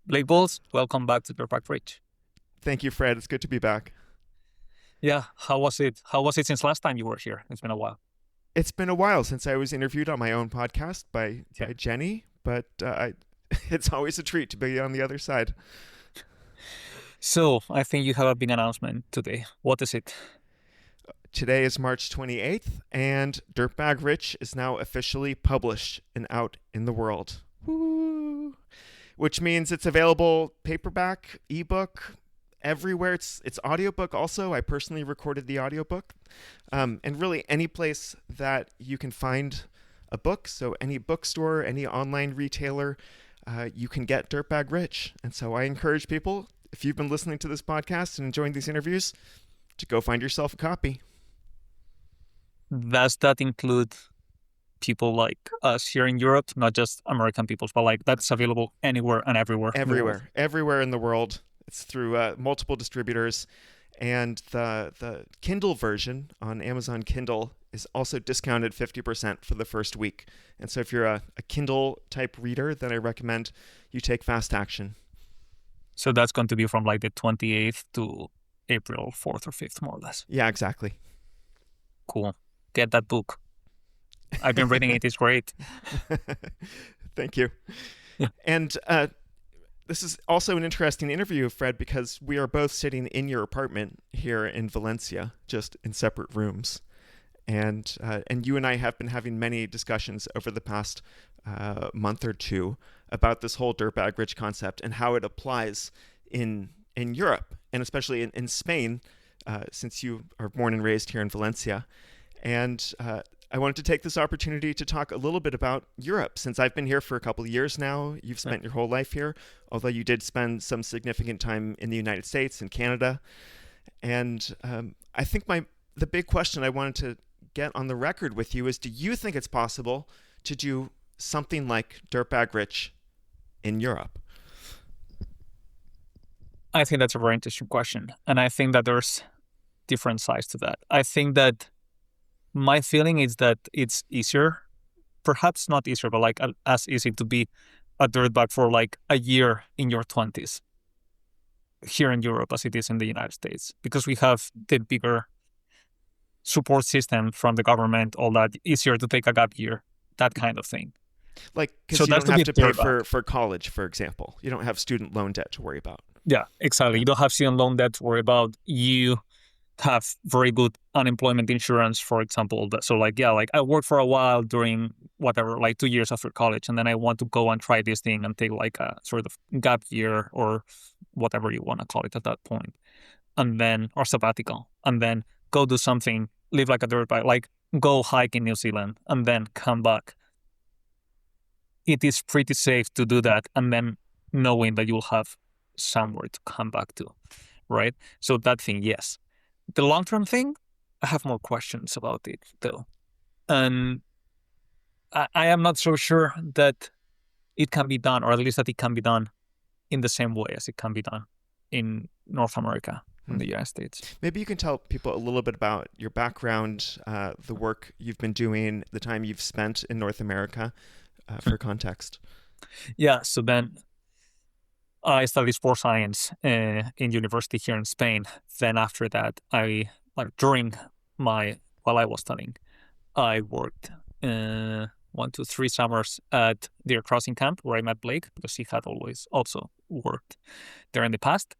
Blake Bulls, welcome back to Dirtbag Rich. Thank you, Fred. It's good to be back. Yeah, how was it? How was it since last time you were here? It's been a while. It's been a while since I was interviewed on my own podcast by Yeah. Jenny, but it's always a treat to be on the other side. So I think you have a big announcement today. What is it? Today is March 28th, and Dirtbag Rich is now officially published and out in the world. Woo! Which means it's available paperback, ebook, everywhere. It's audiobook also. I personally recorded the audiobook. And really any place that you can find a book, so any bookstore, any online retailer, you can get Dirtbag Rich. And so I encourage people, if you've been listening to this podcast and enjoying these interviews, to go find yourself a copy. Does that include people like us here in Europe, not just American people, but like that's available anywhere and everywhere? Everywhere in the world. It's through multiple distributors. And the Kindle version on Amazon Kindle is also discounted 50% for the first week. And so if you're a Kindle type reader, then I recommend you take fast action. So that's going to be from like the 28th to April 4th or 5th, more or less. Yeah, exactly. Cool. Get that book. I've been reading it. It's great. Thank you. Yeah. And this is also an interesting interview, Fred, because we are both sitting in your apartment here in Valencia, just in separate rooms. And you and I have been having many discussions over the past month or two about this whole Dirtbag Rich concept and how it applies in Europe, and especially in Spain, since you are born and raised here in Valencia. And I wanted to take this opportunity to talk a little bit about Europe, since I've been here for a couple of years now. You've spent your whole life here, although you did spend some significant time in the United States and Canada. And I think the big question I wanted to get on the record with you is, do you think it's possible to do something like Dirtbag Rich in Europe? I think that's a very interesting question. And I think that there's different sides to that. I think that my feeling is that it's easier, perhaps not easier, but like as easy to be a dirtbag for like a year in your 20s here in Europe as it is in the United States, because we have the bigger support system from the government, all that, easier to take a gap year, that kind of thing. Like, because So you that's don't to have be to pay dirtbag. for college, for example. You don't have student loan debt to worry about. Yeah, exactly. You don't have student loan debt to worry about. You have very good unemployment insurance, for example. So like, yeah, like I worked for a while during whatever, like 2 years after college, and then I want to go and try this thing and take like a sort of gap year or whatever you want to call it at that point, and then, or sabbatical, and then go do something, live like a dirtbag, like go hike in New Zealand and then come back. It is pretty safe to do that, and then knowing that you'll have somewhere to come back to, right? So that thing, yes. The long-term thing, I have more questions about it, though. And I am not so sure that it can be done, or at least that it can be done in the same way as it can be done in North America and the United States. Maybe you can tell people a little bit about your background, the work you've been doing, the time you've spent in North America, for context. Yeah, so then I studied sports science in university here in Spain. Then after that, while I was studying, I worked 1 to 3 summers at their crossing camp where I met Blake, because he had always also worked there in the past.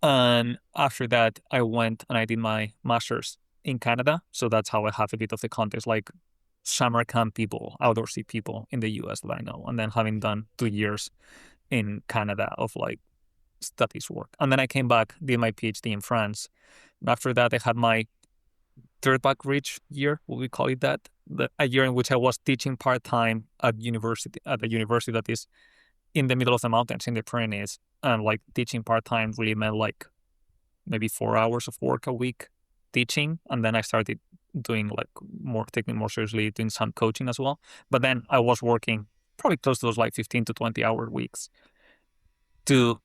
And after that, I went and I did my master's in Canada. So that's how I have a bit of the context, like summer camp people, outdoorsy people in the US that I know. And then having done 2 years in Canada of like studies work. And then I came back, did my PhD in France. And after that, I had my Dirtbag Rich year, will we call it that? A year in which I was teaching part-time at a university that is in the middle of the mountains in the Pyrenees. And like teaching part-time really meant like maybe 4 hours of work a week teaching. And then I started doing taking more seriously, doing some coaching as well. But then I was working probably close to those like 15 to 20 hour weeks to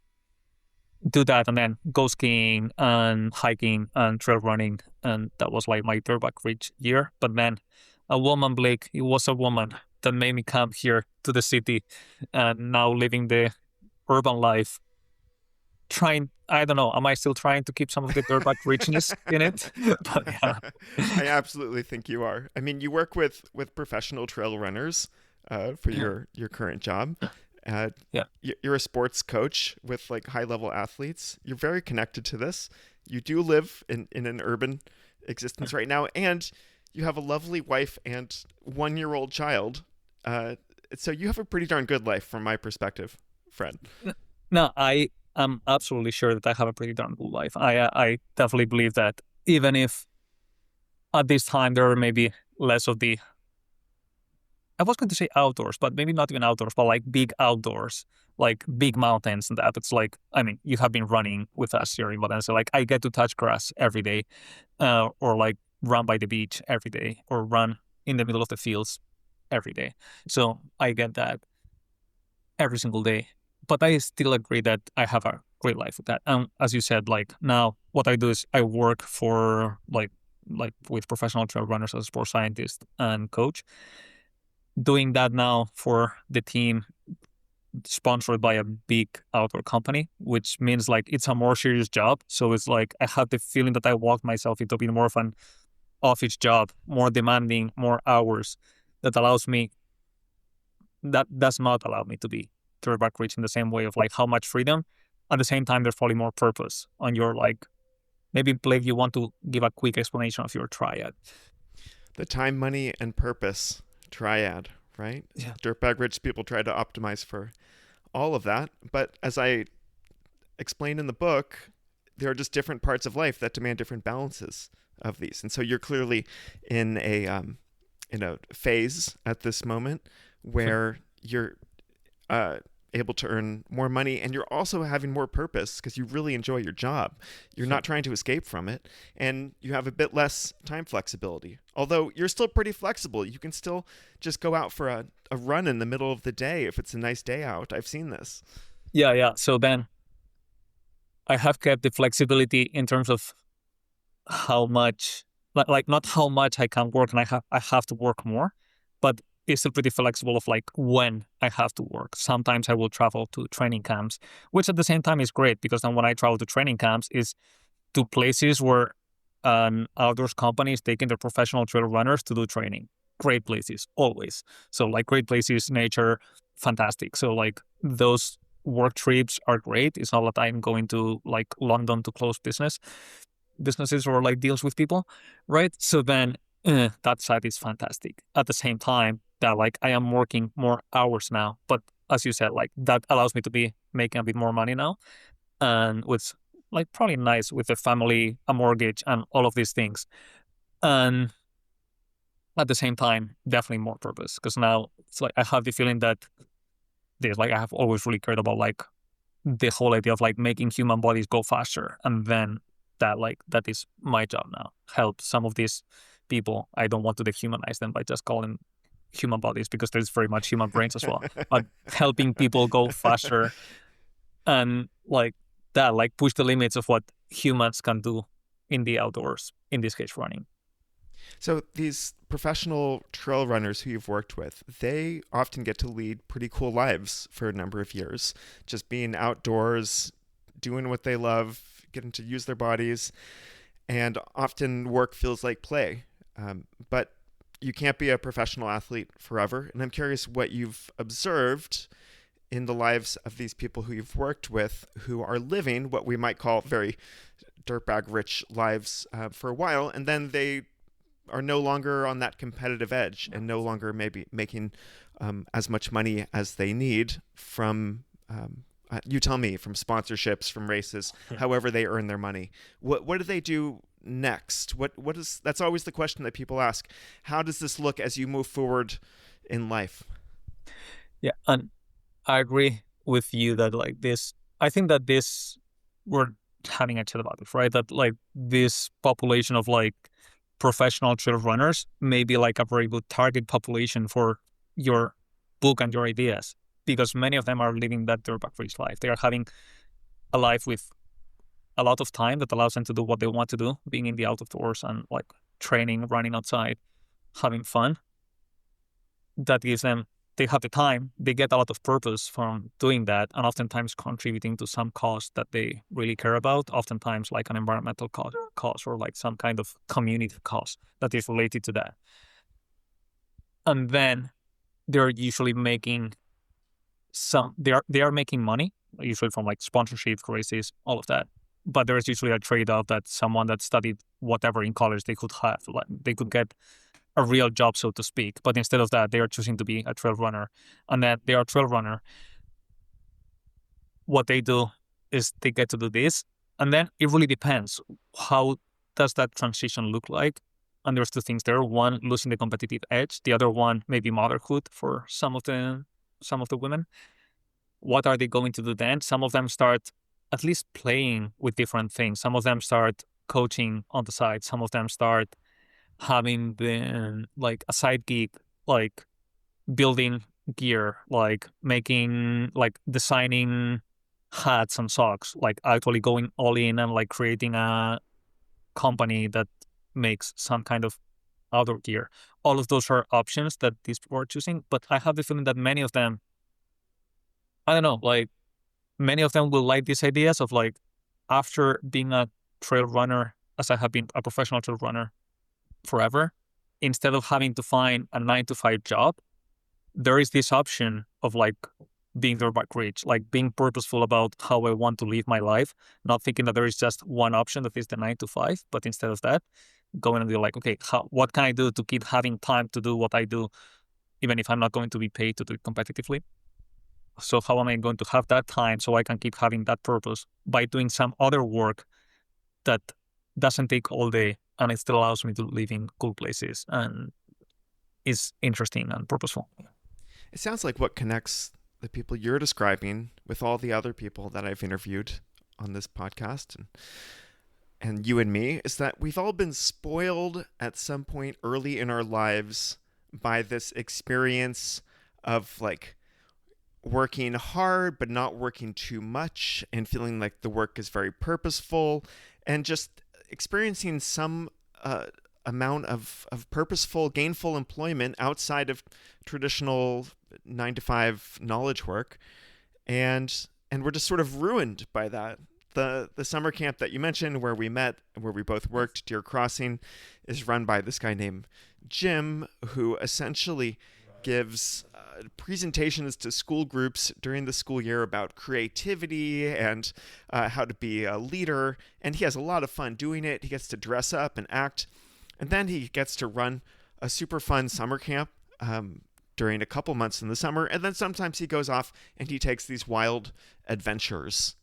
do that, and then go skiing and hiking and trail running. And that was like my Dirtbag Rich year. But then a woman, Blake, it was a woman that made me come here to the city and now living the urban life, I don't know, am I still trying to keep some of the dirtbag richness in it? But yeah. I absolutely think you are. I mean, you work with professional trail runners for your current job. Uh, Yeah. you're a sports coach with like high level athletes. You're very connected to this. You do live in an urban existence right now, and you have a lovely wife and 1-year-old child. So you have a pretty darn good life from my perspective, Fred. No, I am absolutely sure that I have a pretty darn good life. I definitely believe that, even if at this time there are maybe less of the, I was going to say outdoors, but maybe not even outdoors, but like big outdoors, like big mountains and that. It's like, I mean, you have been running with us here in Valencia. Like I get to touch grass every day, or like run by the beach every day, or run in the middle of the fields every day. So I get that every single day. But I still agree that I have a great life with that. And as you said, like now what I do is I work for like with professional trail runners as a sports scientist and coach. Doing that now for the team sponsored by a big outdoor company, which means like it's a more serious job. So it's like I have the feeling that I walked myself into being more of an office job, more demanding, more hours, that allows me, that does not allow me to be Dirtbag Rich in the same way of like how much freedom. At the same time, there's probably more purpose on your like, maybe Blake, you want to give a quick explanation of your triad. The time, money, and purpose triad, right? Yeah. Dirtbag Rich people try to optimize for all of that. But as I explained in the book, there are just different parts of life that demand different balances of these. And so you're clearly in a phase at this moment where you're able to earn more money, and you're also having more purpose because you really enjoy your job. You're not trying to escape from it, and you have a bit less time flexibility. Although you're still pretty flexible. You can still just go out for a run in the middle of the day if it's a nice day out. I've seen this. Yeah. So then I have kept the flexibility in terms of how much, like not how much I can work, and I have to work more, but it's still pretty flexible of like when I have to work. Sometimes I will travel to training camps, which at the same time is great, because then when I travel to training camps is to places where an outdoors company is taking their professional trail runners to do training. Great places, always. So like great places, nature, fantastic. So like those work trips are great. It's not that I'm going to like London to close businesses or like deals with people, right? So then that side is fantastic. At the same time, that like I am working more hours now, but as you said, like that allows me to be making a bit more money now, and with like probably nice with a family, a mortgage, and all of these things. And at the same time, definitely more purpose, because now it's like I have the feeling that there's like I have always really cared about like the whole idea of like making human bodies go faster, and then that is my job now. Help some of these people. I don't want to dehumanize them by just calling human bodies, because there's very much human brains as well. But helping people go faster and like that, like push the limits of what humans can do in the outdoors, in this case running. So these professional trail runners who you've worked with, they often get to lead pretty cool lives for a number of years, just being outdoors, doing what they love, getting to use their bodies, and often work feels like play. But you can't be a professional athlete forever. And I'm curious what you've observed in the lives of these people who you've worked with, who are living what we might call very dirtbag rich lives for a while, and then they are no longer on that competitive edge and no longer maybe making as much money as they need from, you tell me, from sponsorships, from races, however they earn their money. What do they do next? What is, that's always the question that people ask. How does this look as you move forward in life? Yeah, and I agree with you that like this, I think that this, we're having a chat about it, right? That like this population of like professional trail runners may be like a very good target population for your book and your ideas, because many of them are living that dirtbag rich life. They are having a life with a lot of time that allows them to do what they want to do, being in the outdoors and like training, running outside, having fun. That gives them they have the time, they get a lot of purpose from doing that, and oftentimes contributing to some cause that they really care about, oftentimes like an environmental cause or like some kind of community cause that is related to that. And then they're usually making they are making money, usually from like sponsorship, races, all of that. But there's usually a trade-off that someone that studied whatever in college they could have, like they could get a real job, so to speak. But instead of that, they are choosing to be a trail runner. And then they are a trail runner. What they do is they get to do this. And then it really depends. How does that transition look like? And there's two things there. One, losing the competitive edge. The other one, maybe motherhood for some of the women. What are they going to do then? Some of them start at least playing with different things. Some of them start coaching on the side. Some of them start having the like a side gig, like building gear, like making, like designing hats and socks, like actually going all in and like creating a company that makes some kind of outdoor gear. All of those are options that these people are choosing. But I have the feeling that many of them, I don't know, like many of them will like these ideas of like, after being a trail runner, as I have been a professional trail runner forever, instead of having to find a 9-to-5 job, there is this option of like being Dirtbag Rich, like being purposeful about how I want to live my life, not thinking that there is just one option that is the 9-to-5, but instead of that, going and be like, okay, what can I do to keep having time to do what I do, even if I'm not going to be paid to do it competitively? So how am I going to have that time so I can keep having that purpose by doing some other work that doesn't take all day and it still allows me to live in cool places and is interesting and purposeful? It sounds like what connects the people you're describing with all the other people that I've interviewed on this podcast and you and me is that we've all been spoiled at some point early in our lives by this experience of like working hard but not working too much and feeling like the work is very purposeful and just experiencing some amount of purposeful, gainful employment outside of traditional 9-to-5 knowledge work. And we're just sort of ruined by that. The summer camp that you mentioned where we met, where we both worked, Deer Crossing, is run by this guy named Jim, who essentially gives presentations to school groups during the school year about creativity and how to be a leader. And he has a lot of fun doing it. He gets to dress up and act. And then he gets to run a super fun summer camp during a couple months in the summer. And then sometimes he goes off and he takes these wild adventures,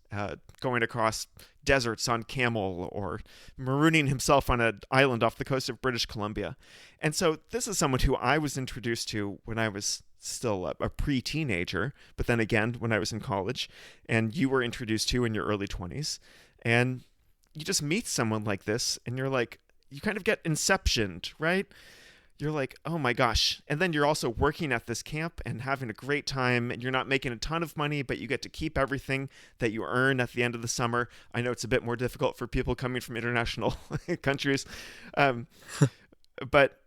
going across deserts on camel or marooning himself on an island off the coast of British Columbia. And so this is someone who I was introduced to when I was still a pre-teenager, but then again when I was in college, and you were introduced to in your early 20s. And you just meet someone like this and you're like, you kind of get inceptioned, right? You're like, oh my gosh. And then you're also working at this camp and having a great time, and you're not making a ton of money, but you get to keep everything that you earn at the end of the summer. I know it's a bit more difficult for people coming from international countries. But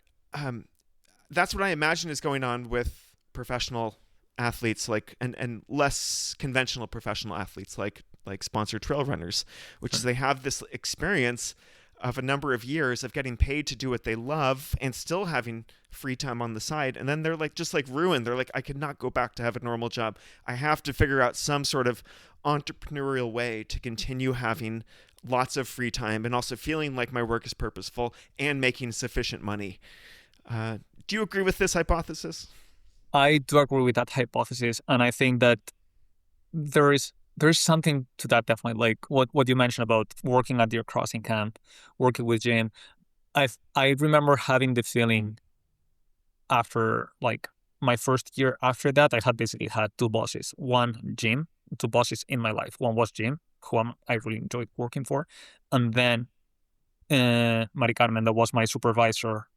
that's what I imagine is going on with professional athletes, like and less conventional professional athletes like sponsored trail runners, which is they have this experience of a number of years of getting paid to do what they love and still having free time on the side. And then they're like, just like ruined. They're like, I could not go back to have a normal job. I have to figure out some sort of entrepreneurial way to continue having lots of free time and also feeling like my work is purposeful and making sufficient money. Do you agree with this hypothesis? I do agree with that hypothesis. And I think that there's something to that, definitely. Like what you mentioned about working at Deer Crossing camp, working with Jim. I remember having the feeling after like my first year after that, I had basically had two bosses. One, Jim, two bosses in my life. One was Jim, who I really enjoyed working for. And then Mari Carmen, that was my supervisor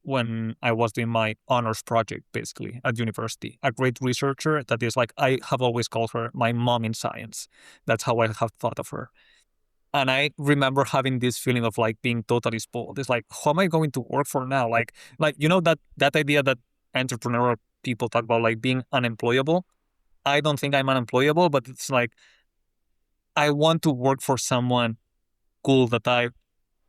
when I was doing my honors project, basically, at university. A great researcher that is like, I have always called her my mom in science. That's how I have thought of her. And I remember having this feeling of like being totally spoiled. It's like, who am I going to work for now? Like you know, that idea that entrepreneurial people talk about like being unemployable. I don't think I'm unemployable, but it's like I want to work for someone cool that I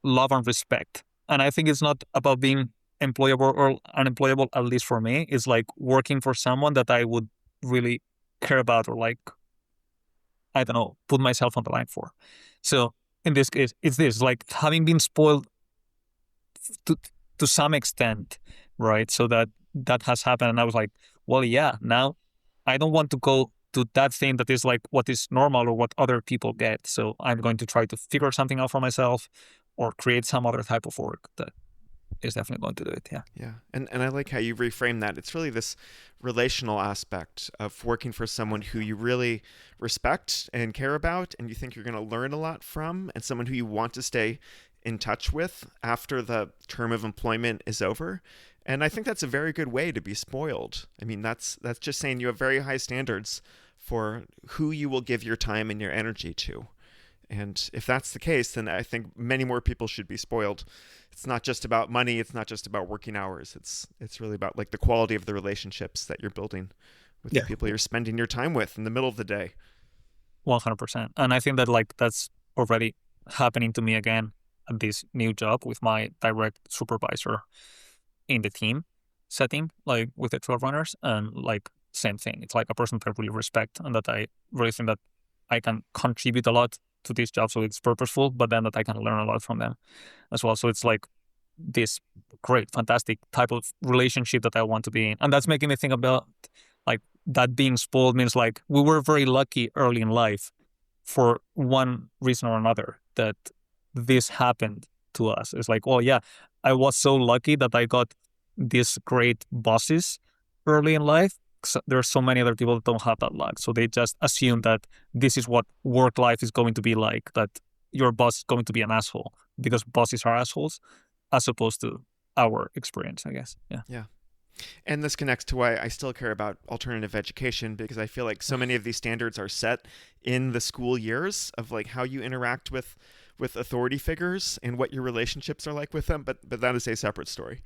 love and respect. And I think it's not about being employable or unemployable, at least for me. It's like working for someone that I would really care about or like, I don't know, put myself on the line for. So in this case, it's this like having been spoiled to some extent, right? So that has happened, and I was like, well, yeah, now I don't want to go to that thing that is like what is normal or what other people get. So I'm going to try to figure something out for myself, or create some other type of work that is definitely going to do it. Yeah. Yeah. And I like how you reframe that. It's really this relational aspect of working for someone who you really respect and care about and you think you're going to learn a lot from, and someone who you want to stay in touch with after the term of employment is over. And I think that's a very good way to be spoiled. I mean, that's just saying you have very high standards for who you will give your time and your energy to. And if that's the case, then I think many more people should be spoiled. It's not just about money. It's not just about working hours. It's really about like the quality of the relationships that you're building with the people you're spending your time with in the middle of the day. 100%. And I think that like that's already happening to me again at this new job with my direct supervisor in the team setting, like with the 12 runners, and like same thing. It's like a person that I really respect and that I really think that I can contribute a lot to this job, so it's purposeful, but then that I can learn a lot from them as well. So it's like this great, fantastic type of relationship that I want to be in. And that's making me think about like that being spoiled means like we were very lucky early in life for one reason or another that this happened to us. It's like, oh yeah, I was so lucky that I got these great bosses early in life. So there's so many other people that don't have that luck. So they just assume that this is what work life is going to be like, that your boss is going to be an asshole because bosses are assholes, as opposed to our experience, I guess. Yeah. Yeah. And this connects to why I still care about alternative education, because I feel like so many of these standards are set in the school years of like how you interact with authority figures and what your relationships are like with them. But that is a separate story.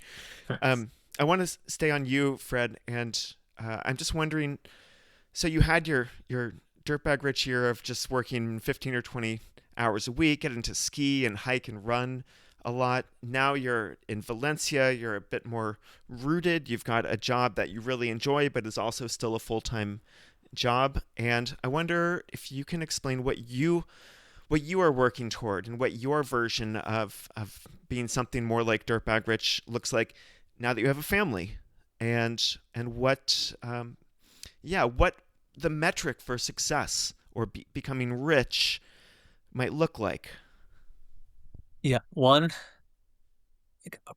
I want to stay on you, Fred, and I'm just wondering, so you had your Dirtbag Rich year of just working 15 or 20 hours a week, getting to ski and hike and run a lot. Now you're in Valencia, you're a bit more rooted. You've got a job that you really enjoy, but is also still a full-time job. And I wonder if you can explain what you are working toward and what your version of being something more like Dirtbag Rich looks like now that you have a family. And what what the metric for success or becoming rich might look like. Yeah, one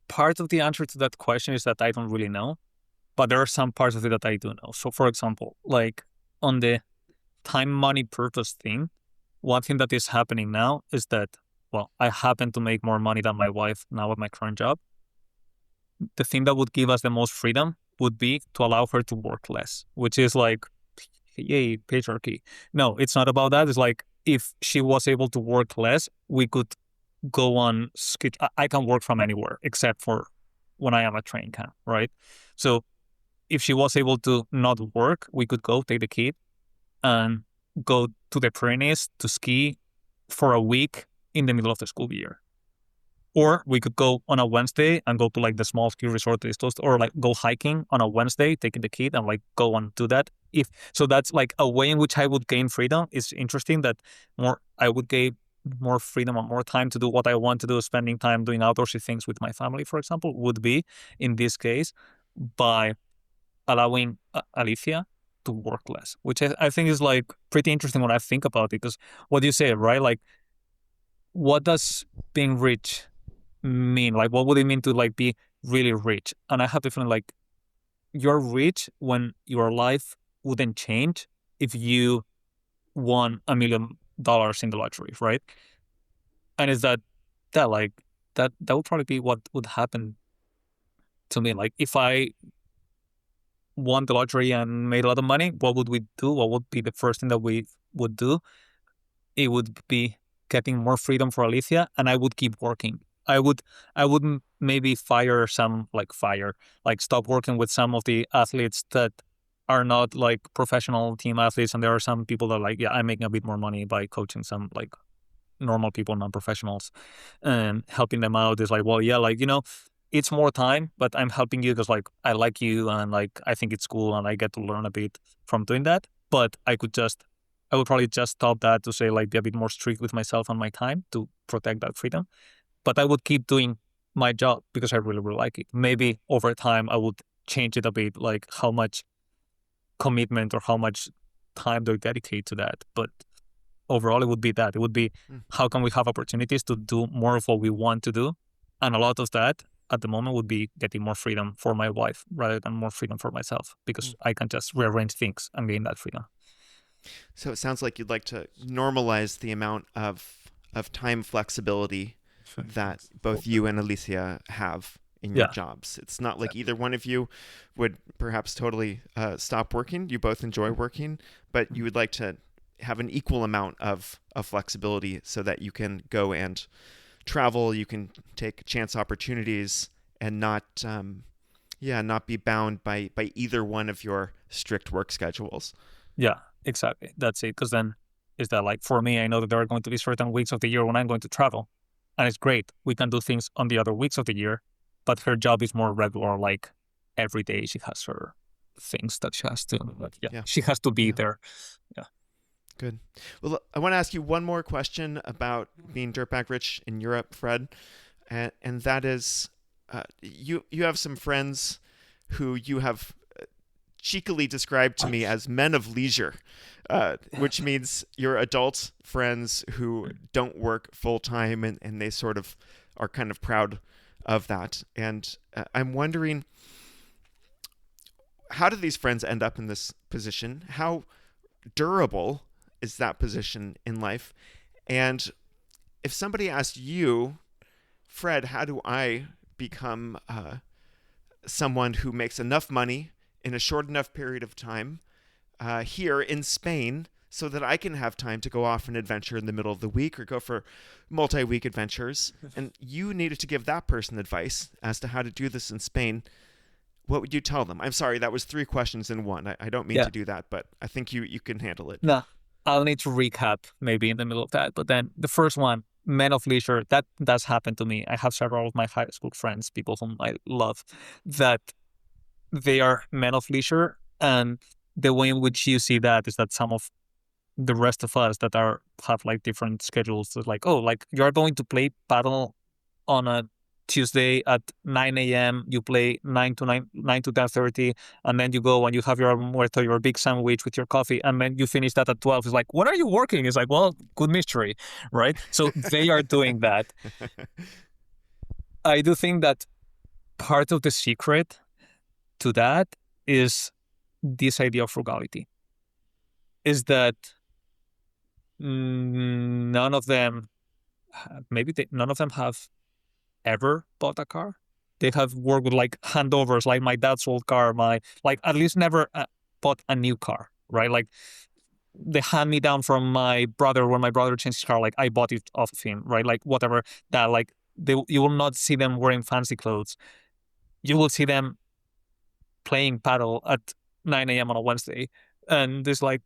part of the answer to that question is that I don't really know, but there are some parts of it that I do know. So for example, like on the time, money, purpose thing, one thing that is happening now is that, well, I happen to make more money than my wife now at my current job. The thing that would give us the most freedom would be to allow her to work less, which is like, yay, patriarchy. No, it's not about that. It's like if she was able to work less, we could go on. I can work from anywhere except for when I am at training camp, right? So if she was able to not work, we could go take the kid and go to the Pyrenees to ski for a week in the middle of the school year. Or we could go on a Wednesday and go to like the small ski resort that is close, or like go hiking on a Wednesday, taking the kid and like go and do that. So that's like a way in which I would gain freedom. It's interesting that I would gain more freedom and more time to do what I want to do, spending time doing outdoorsy things with my family, for example, would be in this case by allowing Alicia to work less, which I think is like pretty interesting when I think about it, because what you say, right? Like, what does being rich mean? Like, what would it mean to like be really rich? And I have the feeling like you're rich when your life wouldn't change if you won $1 million in the lottery, right? And is that would probably be what would happen to me. Like if I won the lottery and made a lot of money, what would we do? What would be the first thing that we would do? It would be getting more freedom for Alicia, and I would keep working I wouldn't maybe stop working with some of the athletes that are not like professional team athletes, and there are some people that are like, yeah, I'm making a bit more money by coaching some like normal people, non-professionals, and helping them out is like, well, yeah, like, it's more time, but I'm helping you because like I like you and like I think it's cool and I get to learn a bit from doing that. But I would probably just stop that to say like be a bit more strict with myself and my time to protect that freedom. But I would keep doing my job because I really, really like it. Maybe over time I would change it a bit, like how much commitment or how much time do I dedicate to that. But overall, it would be that. It would be how can we have opportunities to do more of what we want to do? And a lot of that at the moment would be getting more freedom for my wife rather than more freedom for myself, because I can just rearrange things and gain that freedom. So it sounds like you'd like to normalize the amount of time flexibility that both you and Alicia have in your jobs. It's not like either one of you would perhaps totally stop working. You both enjoy working, but you would like to have an equal amount of flexibility so that you can go and travel, you can take chance opportunities, and not be bound by either one of your strict work schedules. Yeah, exactly. That's it. Because then is that like for me, I know that there are going to be certain weeks of the year when I'm going to travel, and it's great. We can do things on the other weeks of the year, but her job is more regular. Like every day, she has her things that she has to. She has to be there. Yeah. Good. Well, I want to ask you one more question about being Dirtbag Rich in Europe, Fred, and that is, you have some friends who you have cheekily described to me as men of leisure, which means your adult friends who don't work full time, and they sort of are kind of proud of that. And I'm wondering, how do these friends end up in this position? How durable is that position in life? And if somebody asked you, Fred, how do I become someone who makes enough money in a short enough period of time here in Spain so that I can have time to go off an adventure in the middle of the week or go for multi-week adventures, and you needed to give that person advice as to how to do this in Spain, what would you tell them? I'm sorry, that was 3 questions in one. I don't mean to do that, but I think you can handle it. No, I'll need to recap maybe in the middle of that. But then the first one, men of leisure, that does happen to me. I have several of my high school friends, people whom I love, that they are men of leisure. And the way in which you see that is that some of the rest of us that have like different schedules, like, oh, like you're going to play paddle on a Tuesday at 9 a.m. You play 9 to 10:30, and then you go and you have your almuerzo, your big sandwich with your coffee, and then you finish that at 12. It's like, when are you working? It's like, well, good mystery, right? So they are doing that. I do think that part of the secret to that is this idea of frugality. Is that none of them have ever bought a car. They have worked with like handovers, like my dad's old car, at least never bought a new car, right? Like the hand me down from my brother when my brother changed his car, like I bought it off of him, right? Like whatever that, like you will not see them wearing fancy clothes. You will see them playing paddle at 9 a.m. on a Wednesday. And there's like,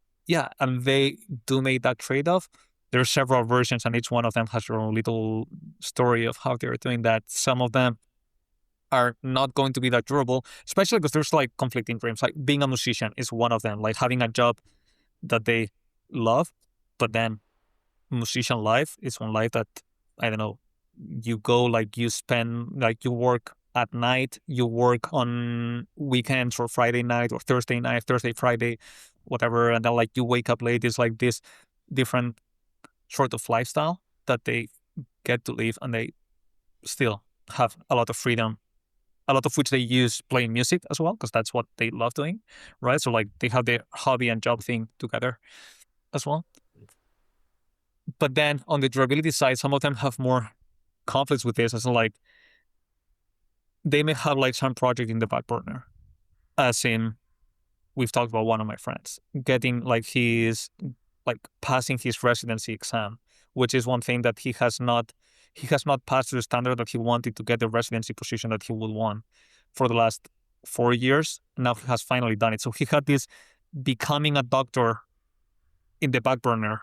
and they do make that trade-off. There are several versions, and each one of them has their own little story of how they're doing that. Some of them are not going to be that durable, especially because there's like conflicting dreams. Like being a musician is one of them, like having a job that they love, but then musician life is one life that, I don't know, you go, like you spend, like you work at night, you work on weekends or Friday night or Thursday night, Thursday, Friday, whatever, and then like you wake up late. It's like this different sort of lifestyle that they get to live, and they still have a lot of freedom, a lot of which they use playing music as well, because that's what they love doing, right? So like they have their hobby and job thing together as well. But then on the durability side, some of them have more conflicts with this, as in like they may have like some project in the back burner, as in we've talked about one of my friends getting like passing his residency exam, which is one thing that he has not he has not passed the standard that he wanted to get the residency position that he would want for the last 4 years. Now he has finally done it. So he had this becoming a doctor in the back burner,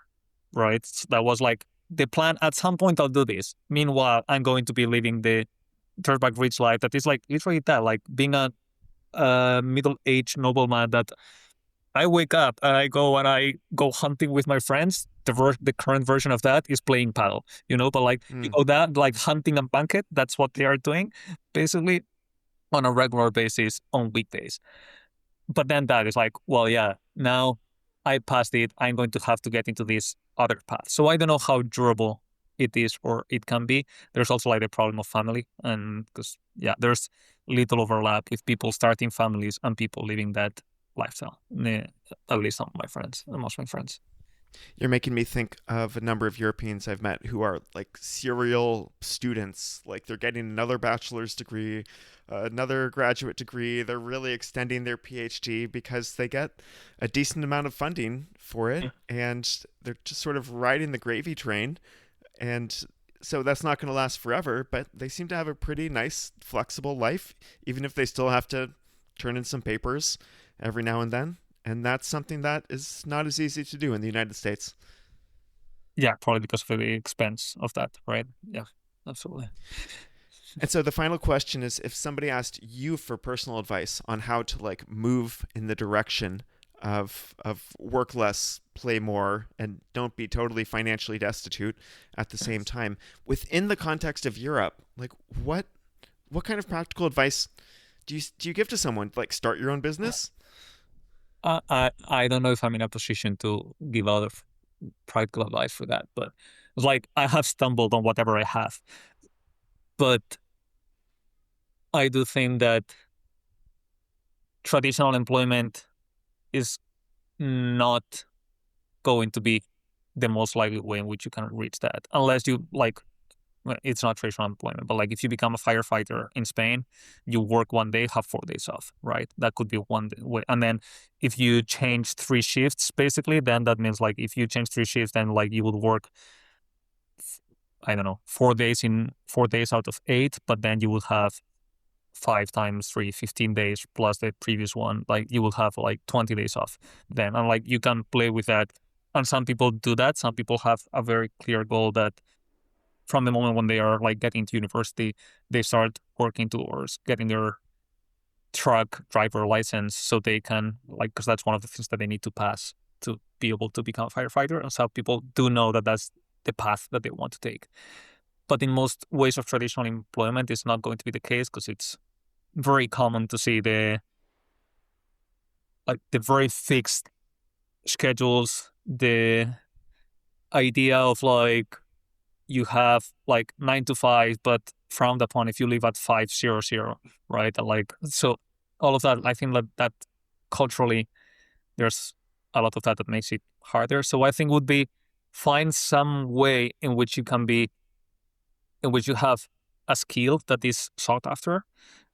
right? So that was like the plan. At some point, I'll do this. Meanwhile, I'm going to be living the Dirtbag Rich life that is like literally that, like being a middle-aged nobleman that I wake up and I go hunting with my friends. The current version of that is playing paddle, but like, that like hunting and banquet, that's what they are doing basically on a regular basis on weekdays. But then that is like, well, yeah, now I passed it. I'm going to have to get into this other path. So I don't know how durable it is or it can be. There's also like the problem of family, and because there's little overlap with people starting families and people living that lifestyle. At least some of my friends, most of my friends. You're making me think of a number of Europeans I've met who are like serial students. Like they're getting another bachelor's degree, another graduate degree. They're really extending their PhD because they get a decent amount of funding for it, and they're just sort of riding the gravy train. And so that's not going to last forever, but they seem to have a pretty nice, flexible life, even if they still have to turn in some papers every now and then. And that's something that is not as easy to do in the United States. Yeah, probably because of the expense of that, right? Yeah, absolutely. And so the final question is, if somebody asked you for personal advice on how to like move in the direction of work less, play more, and don't be totally financially destitute at the same time, within the context of Europe, like what kind of practical advice do you give to someone? Like start your own business? I don't know if I'm in a position to give out of practical advice for that, but it's like I have stumbled on whatever I have. But I do think that traditional employment is not going to be the most likely way in which you can reach that, unless you like, it's not traditional employment, but like if you become a firefighter in Spain, you work one day, have 4 days off, right? That could be one way. And then if you change 3 shifts, basically, then that means like if you change 3 shifts, then like you would work, I don't know, 4 days out of 8, but then you would have 5 times 3, 15 days plus the previous one. Like you will have like 20 days off then. And like you can play with that. And some people do that. Some people have a very clear goal that from the moment when they are like getting to university, they start working towards getting their truck driver license so they can like, because that's one of the things that they need to pass to be able to become a firefighter. And so people do know that that's the path that they want to take. But in most ways of traditional employment, it's not going to be the case because it's very common to see the very fixed schedules, the idea of like you have like 9 to 5, but frowned upon if you leave at 5:00, right? And like, so all of that, I think that culturally there's a lot of that makes it harder. So I think would be find some way in which you have a skill that is sought after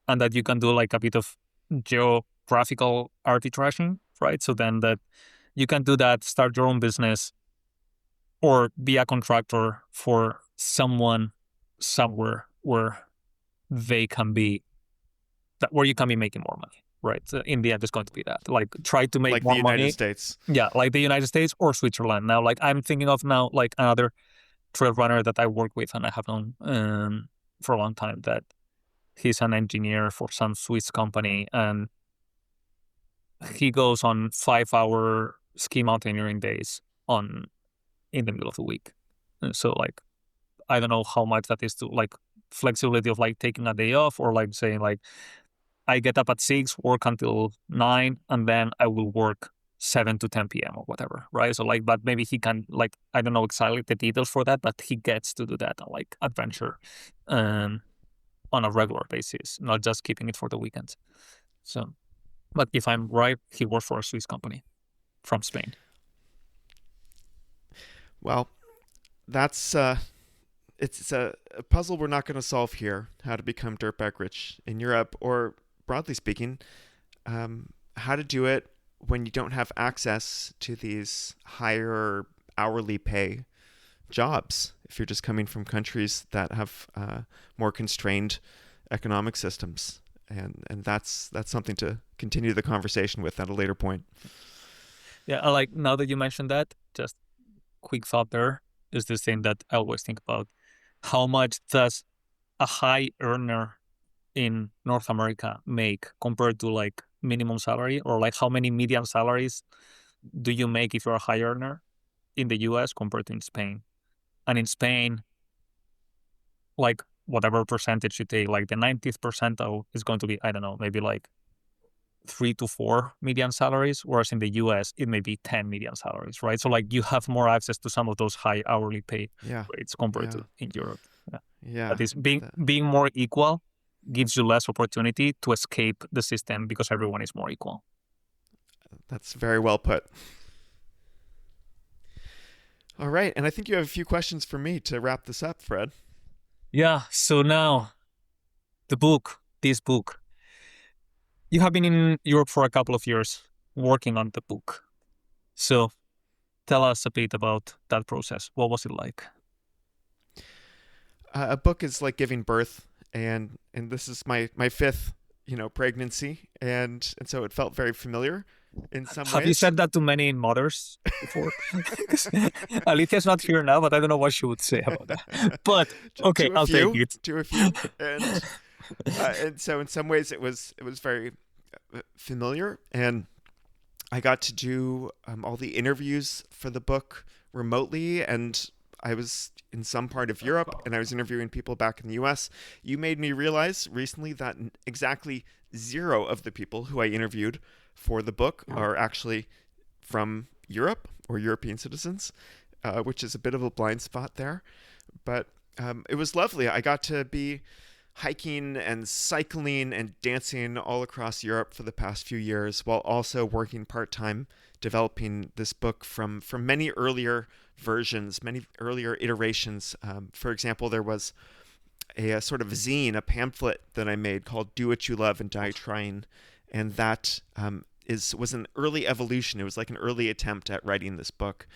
and that you can do like a bit of geographical arbitraging, right? So then that you can do that, start your own business, or be a contractor for someone somewhere where they can be, where you can be making more money, right? So in the end, it's going to be that. Like try to make like more the money. United States. Yeah, like the United States or Switzerland. Now, like I'm thinking of now, like another trail runner that I work with and I have known for a long time, that he's an engineer for some Swiss company and he goes on 5-hour ski mountaineering days in the middle of the week. And so like, I don't know how much that is to like flexibility of like taking a day off or like saying like, I get up at 6, work until 9, and then I will work 7 to 10 p.m. or whatever, right? So like, but maybe he can like, I don't know exactly the details for that, but he gets to do that like adventure on a regular basis, not just keeping it for the weekends. So, but if I'm right, he works for a Swiss company from Spain. Well, that's it's a puzzle we're not going to solve here, how to become dirtbag rich in Europe, or broadly speaking, how to do it when you don't have access to these higher hourly pay jobs if you're just coming from countries that have more constrained economic systems. And that's something to continue the conversation with at a later point. Yeah, I like now that you mentioned that, just quick thought there is this thing that I always think about. How much does a high earner in North America make compared to like minimum salary, or like how many median salaries do you make if you're a high earner in the US compared to in Spain? And in Spain, like whatever percentage you take, like the 90th percentile is going to be, I don't know, maybe like 3 to 4 median salaries, whereas in the US, it may be 10 median salaries, right? So like you have more access to some of those high hourly pay rates compared to in Europe. Yeah. That is being more equal gives you less opportunity to escape the system because everyone is more equal. That's very well put. All right. And I think you have a few questions for me to wrap this up, Fred. Yeah. So now this book, you have been in Europe for a couple of years working on the book. So tell us a bit about that process. What was it like? A book is like giving birth, and this is my fifth, pregnancy, and so it felt very familiar in some ways. Have you said that to many mothers before? Alicia's not here now, but I don't know what she would say about that. But okay, I'll take it. To a few, and so in some ways it was very familiar, and I got to do all the interviews for the book remotely, and I was in some part of Europe, and I was interviewing people back in the US. You made me realize recently that exactly 0 of the people who I interviewed for the book are actually from Europe or European citizens, which is a bit of a blind spot there. But it was lovely. I got to be hiking and cycling and dancing all across Europe for the past few years, while also working part-time developing this book from many earlier versions, many earlier iterations. For example, there was a sort of zine, a pamphlet that I made called Do What You Love and Die Trying, and that was an early evolution. It was like an early attempt at writing this book.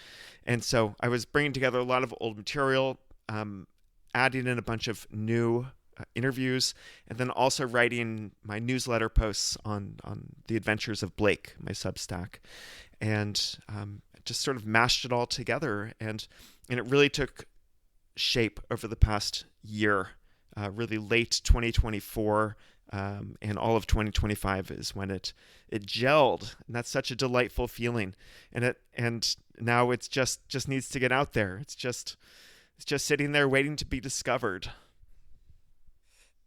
And so I was bringing together a lot of old material, adding in a bunch of new interviews, and then also writing my newsletter posts on the adventures of Blake, my Substack, and just sort of mashed it all together, and it really took shape over the past year. Really late 2024 and all of 2025 is when it gelled, and that's such a delightful feeling. And now it's just needs to get out there. It's just sitting there waiting to be discovered.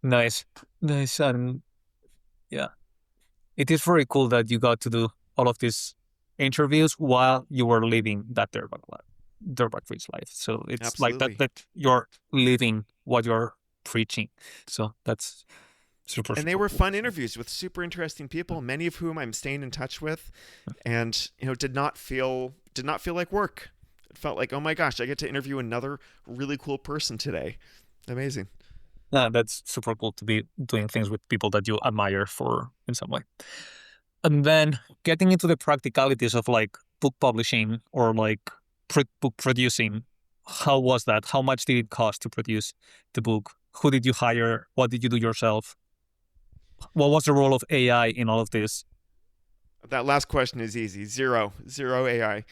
Nice. And yeah, it is very cool that you got to do all of these interviews while you were living that Dirtbag Rich life. So it's Absolutely. like that you're living what you're preaching. So that's super. And they were fun interviews with super interesting people, many of whom I'm staying in touch with, and did not feel like work. It felt like, oh my gosh, I get to interview another really cool person today. Amazing. That's super cool to be doing things with people that you admire in some way. And then getting into the practicalities of like book publishing or like book producing, how was that? How much did it cost to produce the book? Who did you hire? What did you do yourself? What was the role of AI in all of this? That last question is easy. Zero AI.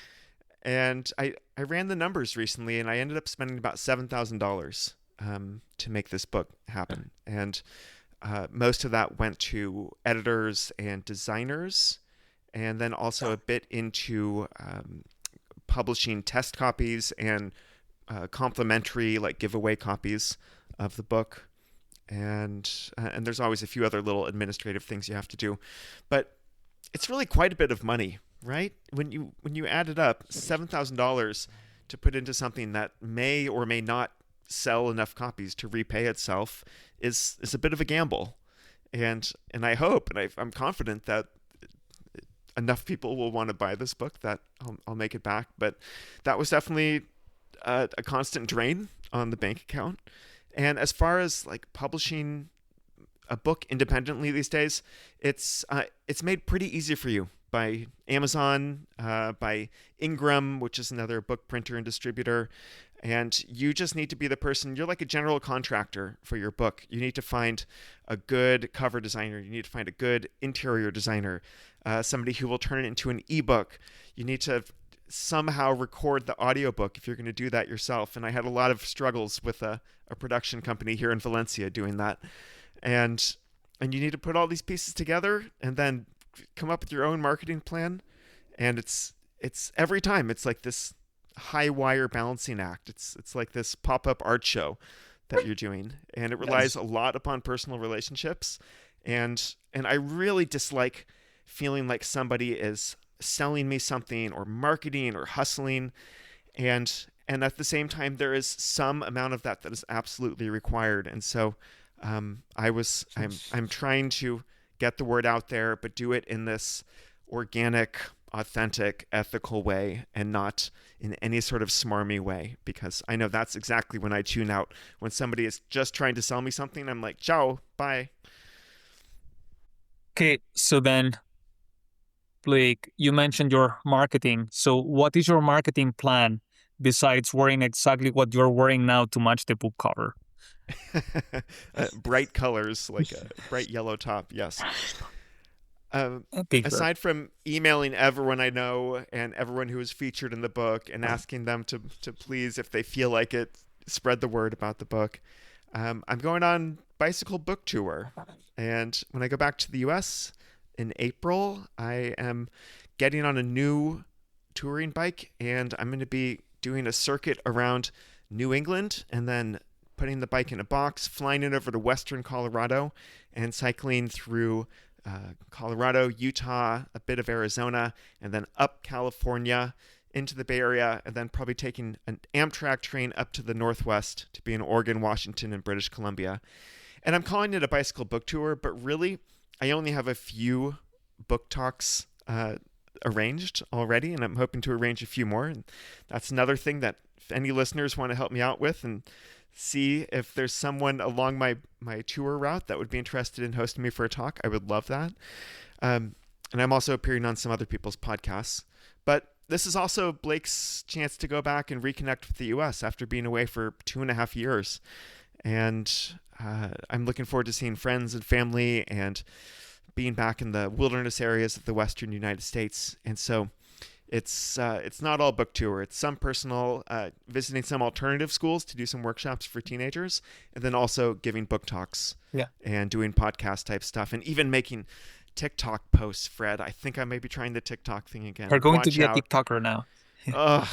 And I ran the numbers recently, and I ended up spending about $7,000 to make this book happen. And most of that went to editors and designers, and then also a bit into publishing test copies and complimentary, like giveaway copies of the book. And there's always a few other little administrative things you have to do, but it's really quite a bit of money, right? When you add it up, $7,000 to put into something that may or may not sell enough copies to repay itself is a bit of a gamble. And I hope, and I'm confident that enough people will want to buy this book that I'll make it back. But that was definitely a constant drain on the bank account. And as far as like publishing a book independently these days, it's made pretty easy for you by Amazon, by Ingram, which is another book printer and distributor. And you just need to be the person, you're like a general contractor for your book. You need to find a good cover designer. You need to find a good interior designer, somebody who will turn it into an ebook. You need to somehow record the audiobook if you're going to do that yourself. And I had a lot of struggles with a production company here in Valencia doing that. And you need to put all these pieces together and then come up with your own marketing plan. And it's every time it's like this high wire balancing act. It's like this pop-up art show that you're doing, and it relies a lot upon personal relationships. And I really dislike feeling like somebody is selling me something or marketing or hustling, and at the same time there is some amount of that is absolutely required. And so I'm trying to get the word out there, but do it in this organic, authentic, ethical way, and not in any sort of smarmy way, because I know that's exactly when I tune out. When somebody is just trying to sell me something, I'm like, ciao, bye. Okay, so then, Blake, you mentioned your marketing. So what is your marketing plan besides wearing exactly what you're wearing now to match the book cover? Bright colors, like a bright yellow top, yes. Aside from emailing everyone I know and everyone who was featured in the book and asking them to please, if they feel like it, spread the word about the book, I'm going on bicycle book tour. And when I go back to the US in April, I am getting on a new touring bike, and I'm going to be doing a circuit around New England and then putting the bike in a box, flying it over to western Colorado and cycling through Colorado, Utah, a bit of Arizona, and then up California into the Bay Area, and then probably taking an Amtrak train up to the Northwest to be in Oregon, Washington, and British Columbia. And I'm calling it a bicycle book tour, but really, I only have a few book talks arranged already, and I'm hoping to arrange a few more. And that's another thing that if any listeners want to help me out with and see if there's someone along my tour route that would be interested in hosting me for a talk, I would love that. And I'm also appearing on some other people's podcasts. But this is also Blake's chance to go back and reconnect with the U.S. after being away for 2.5 years. And I'm looking forward to seeing friends and family and being back in the wilderness areas of the Western United States. And so it's not all book tour. It's some personal, visiting some alternative schools to do some workshops for teenagers, and then also giving book talks and doing podcast type stuff, and even making TikTok posts, Fred. I think I may be trying the TikTok thing again. You're going to be a TikToker now. I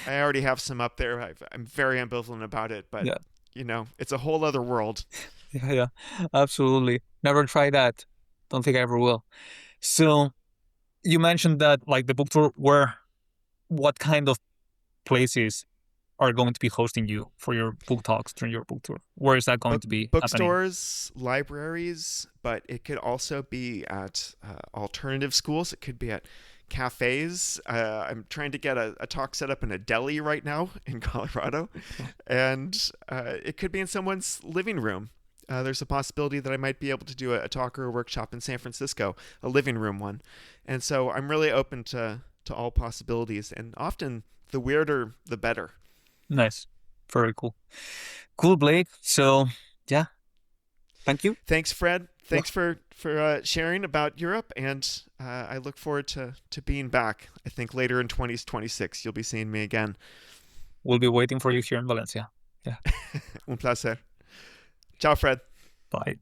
already have some up there. I'm very ambivalent about it, but it's a whole other world. Yeah, absolutely. Never try that. Don't think I ever will. So you mentioned that like the book tour, what kind of places are going to be hosting you for your book talks during your book tour? Where is that going to be? Bookstores, libraries, but it could also be at alternative schools. It could be at cafes. I'm trying to get a talk set up in a deli right now in Colorado, and it could be in someone's living room. There's a possibility that I might be able to do a talk or a workshop in San Francisco, a living room one. And so I'm really open to all possibilities, and often the weirder, the better. Nice. Very cool. Cool, Blake. So, yeah. Thank you. Thanks, Fred. Thanks for sharing about Europe, and I look forward to being back. I think later in 2026, you'll be seeing me again. We'll be waiting for you here in Valencia. Yeah. Un placer. Ciao, Fred. Bye.